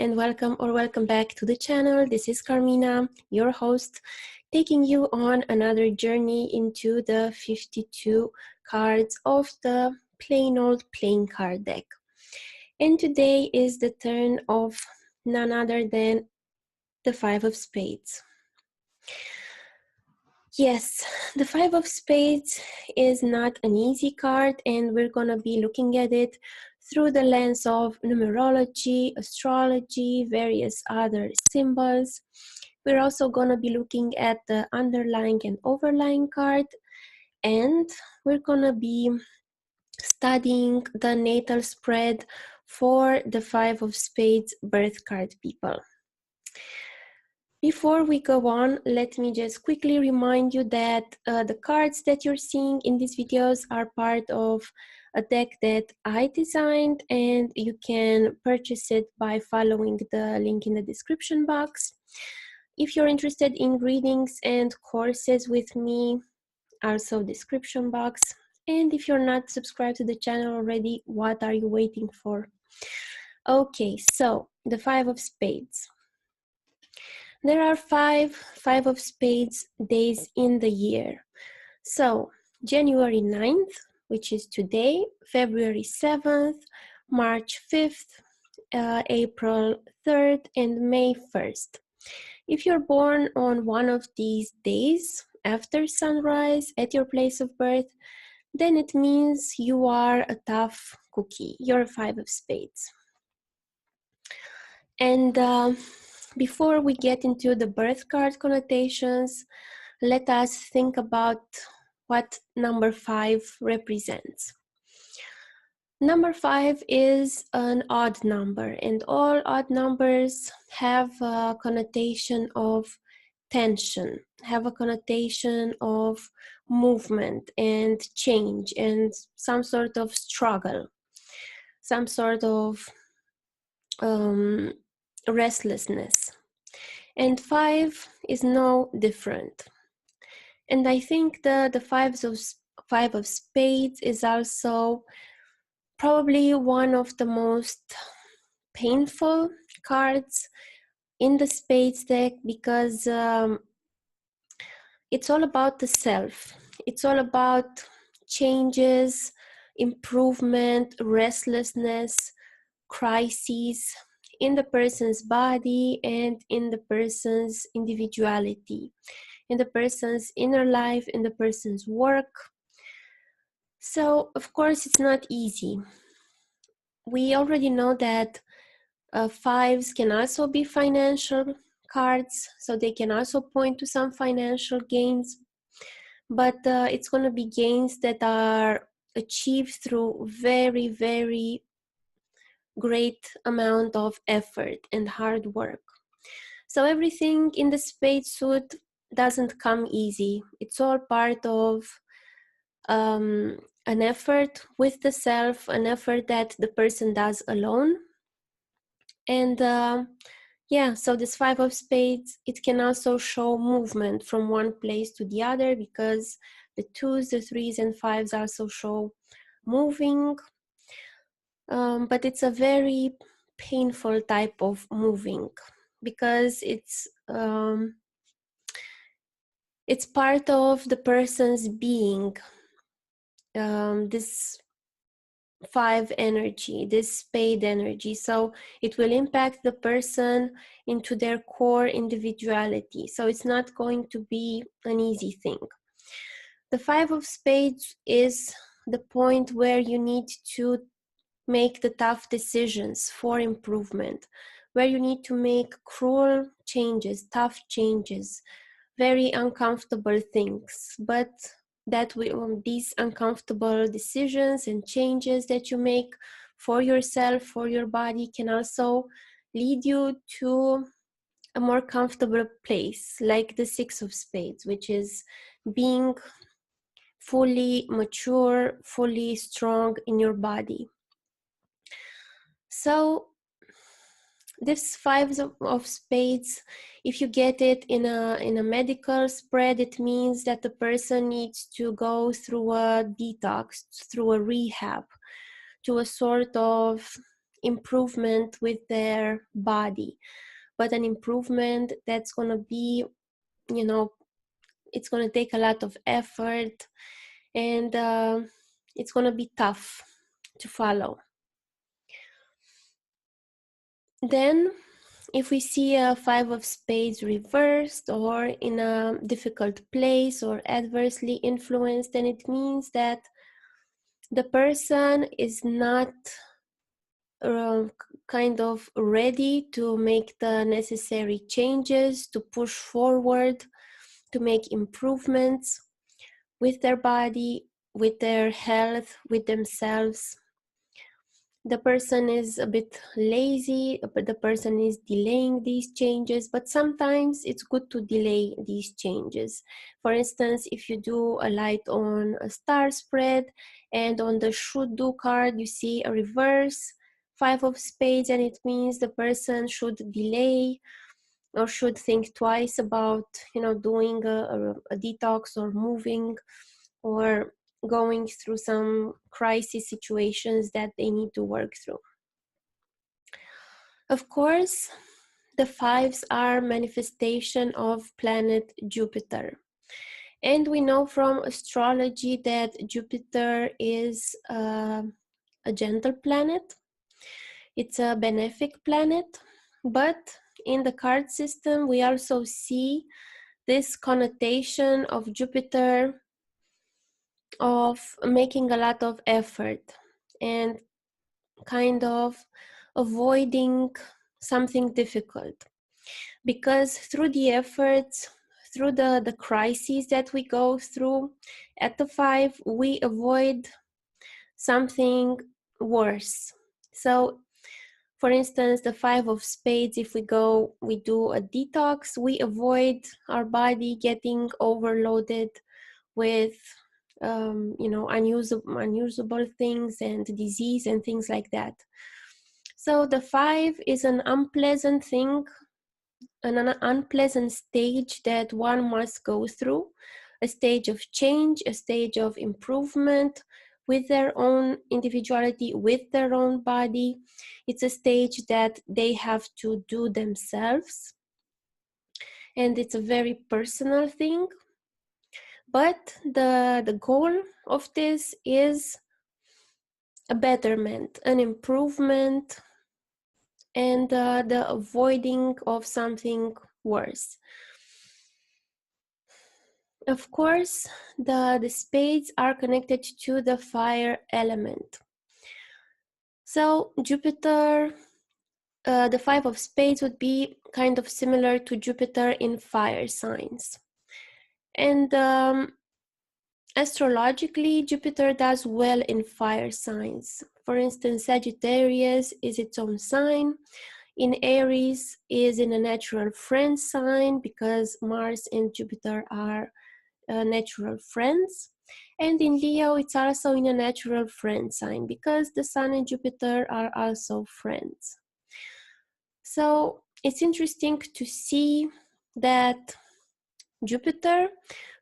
and welcome back to the channel. This is Carmina, your host, taking you on another journey into the 52 cards of the plain old playing card deck. And today is the turn of none other than the Five of Spades. Yes, the Five of Spades is not an easy card, and we're going to be looking at it through the lens of numerology, astrology, various other symbols. We're also going to be looking at the underlying and overlying card, and we're going to be studying the natal spread for the Five of Spades birth card people. Before we go on, let me just quickly remind you that the cards that you're seeing in these videos are part of a deck that I designed, and you can purchase it by following the link in the description box. If you're interested in readings and courses with me, also description box. And if you're not subscribed to the channel already, what are you waiting for? Okay, so the Five of Spades. There are five of Spades days in the year. So January 9th, which is today, February 7th, March 5th, April 3rd, and May 1st. If you're born on one of these days after sunrise at your place of birth, then it means you are a tough cookie. You're a Five of Spades. And before we get into the birth card connotations, let us think about what number 5 represents. Number 5 is an odd number, and all odd numbers have a connotation of tension, have a connotation of movement and change and some sort of struggle, some sort of restlessness. And 5 is no different. And I think the Five of Spades is also probably one of the most painful cards in the Spades deck, because it's all about the self. It's all about changes, improvement, restlessness, crises in the person's body and in the person's individuality, in the person's inner life, in the person's work. So, of course, it's not easy. We already know that fives can also be financial cards, so they can also point to some financial gains, but it's going to be gains that are achieved through very, very great amount of effort and hard work. So everything in the spade suit doesn't come easy. It's all part of an effort with the self, an effort that the person does alone. And yeah, so this Five of Spades, it can also show movement from one place to the other, because the twos, the threes, and fives also show moving. But it's a very painful type of moving, because it's part of the person's being, this five energy, this spade energy. So it will impact the person into their core individuality. So it's not going to be an easy thing. The Five of Spades is the point where you need to make the tough decisions for improvement, where you need to make cruel changes, tough changes, very uncomfortable things, but that these uncomfortable decisions and changes that you make for yourself, for your body, can also lead you to a more comfortable place, like the Six of Spades, which is being fully mature, fully strong in your body. So this Five of Spades, if you get it in a medical spread, it means that the person needs to go through a detox, through a rehab, to a sort of improvement with their body, but an improvement that's going to be, you know, it's going to take a lot of effort, and it's going to be tough to follow. Then if we see a 5 of spades reversed or in a difficult place or adversely influenced, then it means that the person is not kind of ready to make the necessary changes, to push forward, to make improvements with their body, with their health, with themselves. The person is a bit lazy, but the person is delaying these changes, but sometimes it's good to delay these changes. For instance, if you do a light on a star spread and on the should do card you see a reverse 5 of spades, and it means the person should delay or should think twice about, you know, doing a detox or moving or going through some crisis situations that they need to work through. Of course, the fives are manifestation of planet Jupiter. And we know from astrology that Jupiter is a gentle planet. It's a benefic planet. But in the card system, we also see this connotation of Jupiter of making a lot of effort and kind of avoiding something difficult, because through the efforts, through the crises that we go through at the 5, we avoid something worse. So for instance, the 5 of spades, if we do a detox, we avoid our body getting overloaded with unusable things and disease and things like that. So the 5 is an unpleasant thing, an unpleasant stage that one must go through, a stage of change, a stage of improvement with their own individuality, with their own body. It's a stage that they have to do themselves, and it's a very personal thing. But the goal of this is a betterment, an improvement, and the avoiding of something worse. Of course, the spades are connected to the fire element. So Jupiter, the 5 of spades would be kind of similar to Jupiter in fire signs. And astrologically, Jupiter does well in fire signs. For instance, Sagittarius is its own sign. In Aries is in a natural friend sign because Mars and Jupiter are natural friends. And in Leo, it's also in a natural friend sign because the Sun and Jupiter are also friends. So it's interesting to see that Jupiter,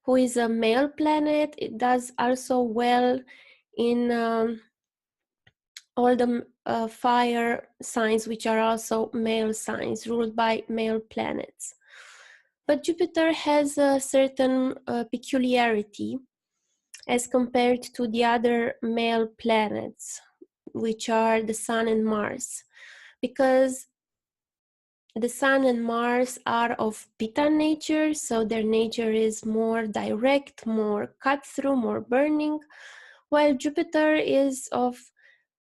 who is a male planet, it does also well in all the fire signs, which are also male signs ruled by male planets. But Jupiter has a certain peculiarity as compared to the other male planets, which are the Sun and Mars, because the Sun and Mars are of Pitta nature, so their nature is more direct, more cut through, more burning, while Jupiter is of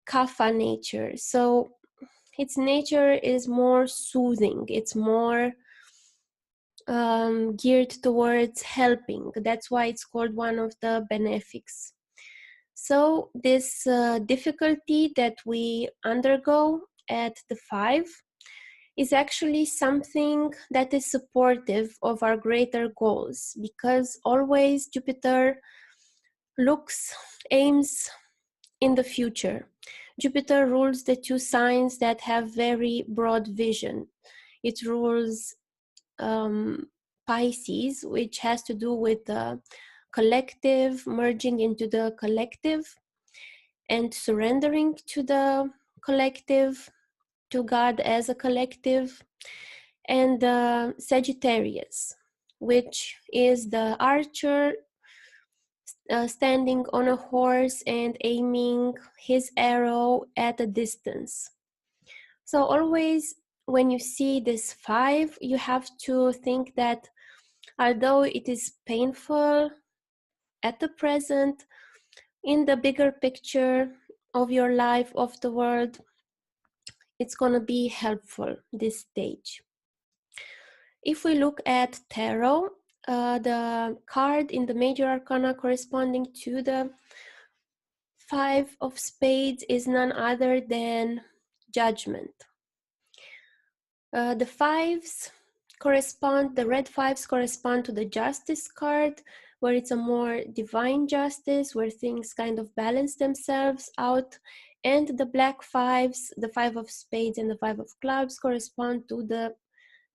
Kapha nature, so its nature is more soothing, it's more geared towards helping. That's why it's called one of the benefics. So this difficulty that we undergo at the 5 is actually something that is supportive of our greater goals, because always Jupiter aims in the future. Jupiter rules the 2 signs that have very broad vision. It rules Pisces, which has to do with the collective, merging into the collective and surrendering to the collective, to God as a collective, and Sagittarius, which is the archer standing on a horse and aiming his arrow at a distance. So always when you see this 5, you have to think that although it is painful at the present, in the bigger picture of your life, of the world, it's going to be helpful, this stage. If we look at tarot, the card in the Major Arcana corresponding to the 5 of Spades is none other than Judgment. The red 5s correspond to the Justice card, where it's a more divine justice, where things kind of balance themselves out. And the black 5s, the 5 of Spades and the 5 of Clubs, correspond to the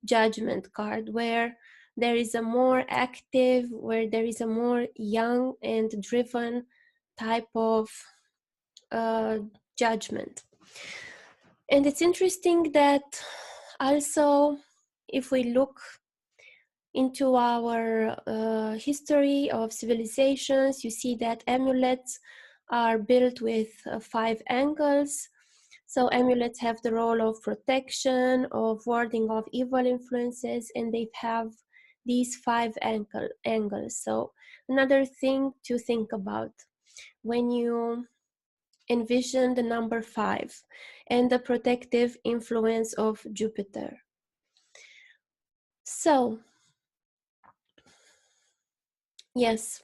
Judgment card, where there is a more active, where there is a more young and driven type of judgment. And it's interesting that also, if we look into our history of civilizations, you see that amulets are built with 5 angles. So amulets have the role of protection, of warding off evil influences, and they have these 5 angles. So another thing to think about when you envision the number 5 and the protective influence of Jupiter. So, yes,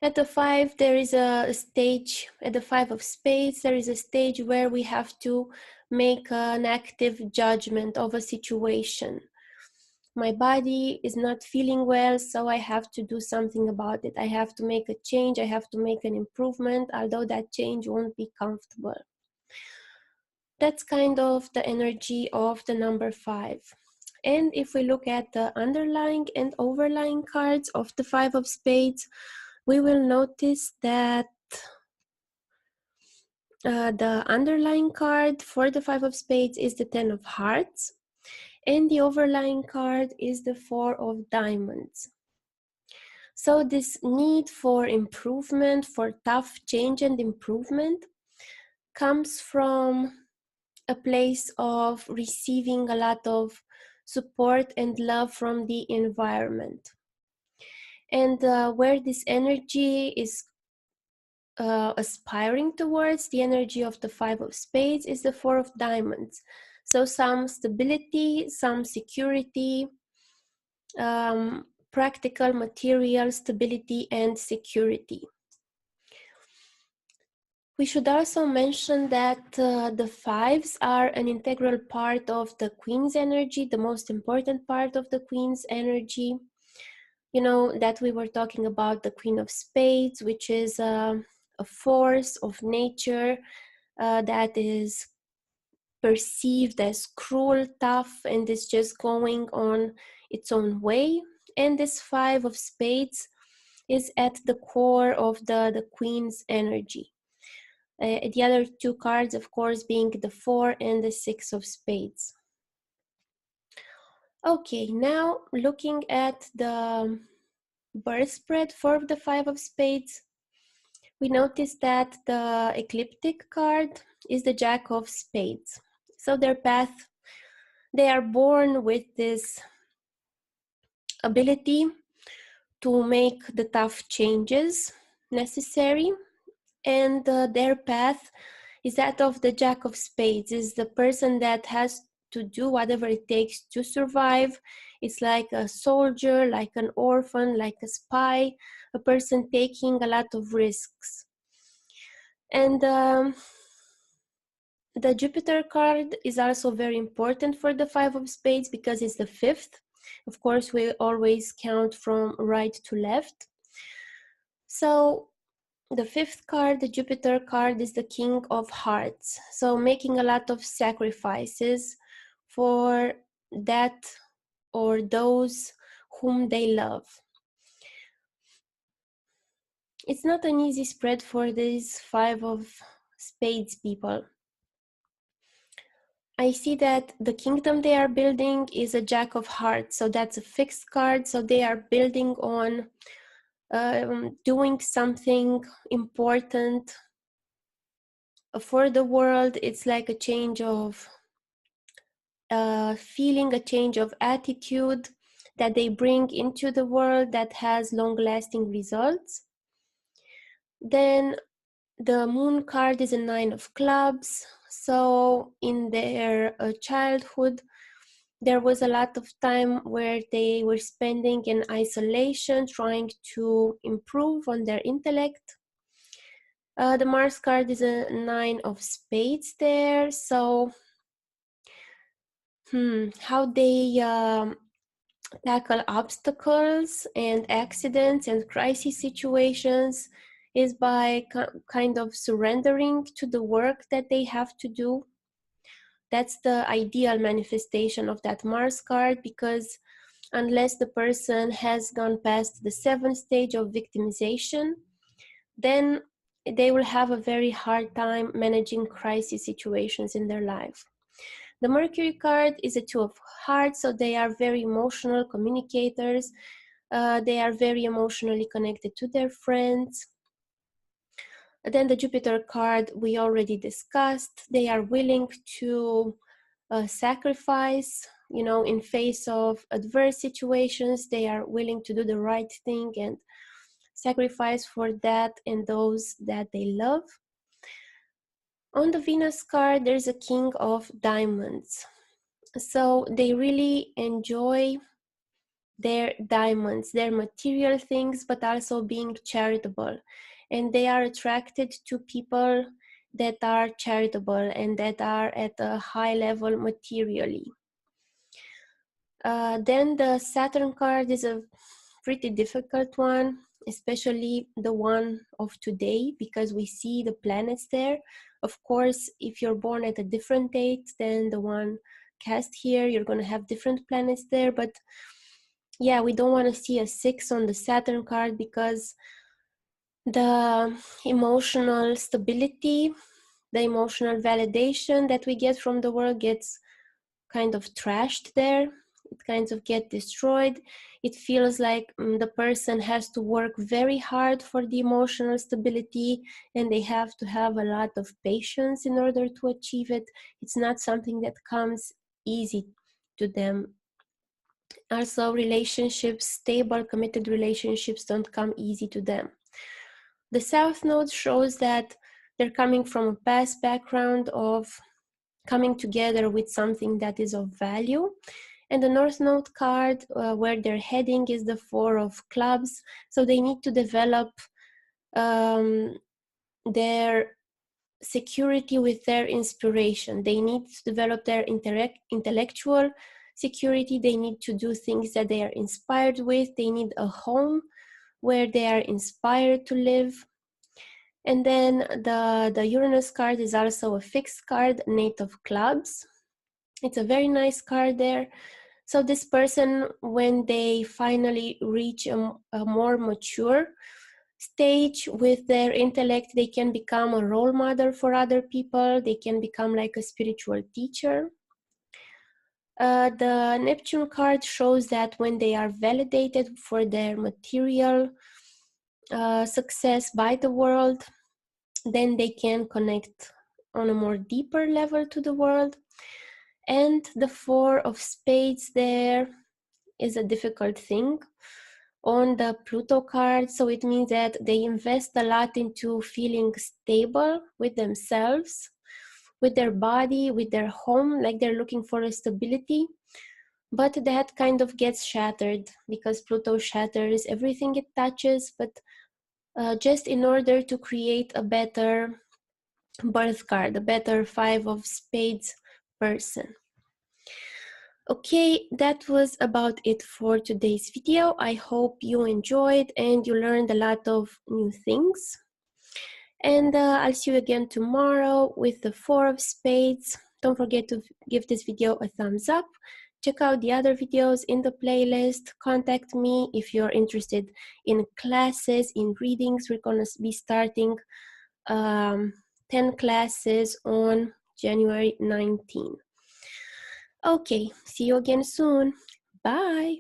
at the 5, there is a stage, at the 5 of Spades, there is a stage where we have to make an active judgment of a situation. My body is not feeling well, so I have to do something about it. I have to make a change, I have to make an improvement, although that change won't be comfortable. That's kind of the energy of the number 5. And if we look at the underlying and overlying cards of the 5 of Spades, we will notice that the underlying card for the 5 of Spades is the 10 of Hearts, and the overlying card is the 4 of Diamonds. So this need for improvement, for tough change and improvement, comes from a place of receiving a lot of support and love from the environment. And where this energy is aspiring towards, the energy of the 5 of Spades, is the 4 of Diamonds. So some stability, some security, practical material stability and security. We should also mention that the 5s are an integral part of the Queen's energy, the most important part of the Queen's energy. You know that we were talking about the Queen of Spades, which is a force of nature that is perceived as cruel, tough, and is just going on its own way. And this 5 of Spades is at the core of the Queen's energy. The other 2 cards, of course, being the 4 and the 6 of Spades. Okay, now looking at the birth spread for the 5 of Spades, we notice that the ecliptic card is the Jack of Spades. So their path, they are born with this ability to make the tough changes necessary, and their path is that of the Jack of Spades, is the person that has to do whatever it takes to survive. It's like a soldier, like an orphan, like a spy, a person taking a lot of risks. And the Jupiter card is also very important for the 5 of Spades because it's the 5th. Of course, we always count from right to left. So the 5th card, the Jupiter card, is the King of Hearts. So making a lot of sacrifices for that or those whom they love. It's not an easy spread for these 5 of Spades people. I see that the kingdom they are building is a Jack of Hearts, so that's a fixed card. So they are building on doing something important for the world. It's like a change of feeling, a change of attitude that they bring into the world that has long-lasting results. Then the moon card is a 9 of clubs. So in their childhood, there was a lot of time where they were spending in isolation, trying to improve on their intellect. The Mars card is a 9 of spades there. So how they tackle obstacles and accidents and crisis situations is by kind of surrendering to the work that they have to do. That's the ideal manifestation of that Mars card, because unless the person has gone past the 7th stage of victimization, then they will have a very hard time managing crisis situations in their life. The Mercury card is a 2 of hearts, so they are very emotional communicators. They are very emotionally connected to their friends. Then the Jupiter card we already discussed. They are willing to sacrifice, you know, in face of adverse situations. They are willing to do the right thing and sacrifice for that and those that they love. On the Venus card, there's a King of Diamonds. So they really enjoy their diamonds, their material things, but also being charitable. And they are attracted to people that are charitable and that are at a high level materially. Then the Saturn card is a pretty difficult one, especially the one of today, because we see the planets there. Of course, if you're born at a different date than the one cast here, you're going to have different planets there. But yeah, we don't want to see a 6 on the Saturn card, because the emotional stability, the emotional validation that we get from the world gets kind of trashed there. It kind of get destroyed. It feels like the person has to work very hard for the emotional stability, and they have to have a lot of patience in order to achieve it. It's not something that comes easy to them. Also, relationships, stable, committed relationships don't come easy to them. The South Node shows that they're coming from a past background of coming together with something that is of value. And the North Node card, where they're heading, is the 4 of clubs. So they need to develop their security with their inspiration. They need to develop their intellectual security. They need to do things that they are inspired with. They need a home where they are inspired to live. And then the Uranus card is also a fixed card, 8 of clubs. It's a very nice card there. So this person, when they finally reach a more mature stage with their intellect, they can become a role model for other people. They can become like a spiritual teacher. The Neptune card shows that when they are validated for their material success by the world, then they can connect on a more deeper level to the world. And the 4 of spades there is a difficult thing on the Pluto card. So it means that they invest a lot into feeling stable with themselves, with their body, with their home, like they're looking for a stability. But that kind of gets shattered, because Pluto shatters everything it touches. But just in order to create a better birth card, a better 5 of spades person. Okay, that was about it for today's video. I hope you enjoyed and you learned a lot of new things. And I'll see you again tomorrow with the 4 of spades. Don't forget to give this video a thumbs up. Check out the other videos in the playlist. Contact me if you're interested in classes, in readings. We're going to be starting 10 classes on January 19. Okay, see you again soon. Bye.